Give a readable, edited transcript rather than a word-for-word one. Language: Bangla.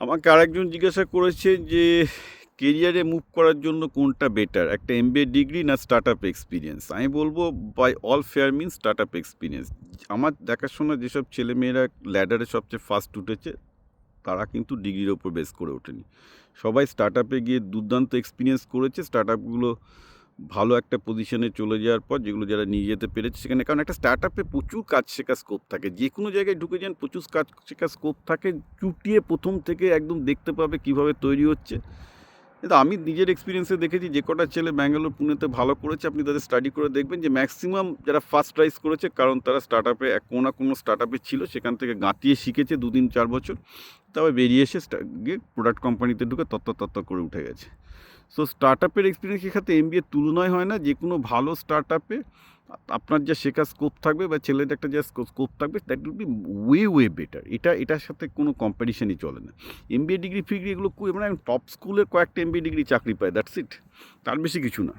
আমাকে আরেকজন জিজ্ঞাসা করেছে যে কেরিয়ারে মুভ করার জন্য কোনটা বেটার, একটা এমবিএ ডিগ্রি না স্টার্ট আপ এক্সপিরিয়েন্স। আমি বলবো by all fair means startup experience. আমার দেখাশোনা যেসব ছেলেমেয়েরা ল্যাডারে সবচেয়ে ফার্স্ট উঠেছে তারা কিন্তু ডিগ্রির ওপর বেস করে ওঠেনি। সবাই স্টার্ট আপে গিয়ে দুর্দান্ত এক্সপিরিয়েন্স করেছে। স্টার্ট আপগুলো ভালো একটা পজিশনে চলে যাওয়ার পর যেগুলো যারা নিয়ে যেতে পেরেছে সেখানে, কারণ একটা স্টার্ট আপে প্রচুর কাজ শেখার স্কোপ থাকে, যে কোনো জায়গায় ঢুকে যান প্রচুর কাজ শেখার স্কোপ থাকে, চুটিয়ে প্রথম থেকে একদম দেখতে পাবে কিভাবে তৈরি হচ্ছে। কিন্তু আমি নিজের এক্সপিরিয়েন্সে দেখেছি যে কটা ছেলে ব্যাঙ্গালোর পুনেতে ভালো করেছে, আপনি তাদের স্টাডি করে দেখবেন যে ম্যাক্সিমাম যারা ফার্স্ট রাইজ করেছে, কারণ তারা স্টার্ট আপে কোনো না কোনো স্টার্ট আপে ছিল, সেখান থেকে গাঁতিয়ে শিখেছে 2-3-4 বছর, তবে বেরিয়ে এসে গিয়ে প্রোডাক্ট কোম্পানিতে ঢুকে তত্ত্ব করে উঠে গেছে। সো স্টার্ট আপের এক্সপিরিয়েন্স ক্ষেত্রে এমবিএ তুলনায় হয় না। যে কোনো ভালো স্টার্ট আপে আপনার যা শেখার স্কোপ থাকবে বা ছেলের একটা যা স্কোপ থাকবে that will be way better. এটার সাথে কোনো কম্পিটিশনই চলে না। এমবিএ ডিগ্রি ফিগ্রি এগুলো মানে টপ স্কুলের কয়েকটা এমবিএ ডিগ্রি চাকরি পায়, দ্যাটস ইট, তার বেশি কিছু না।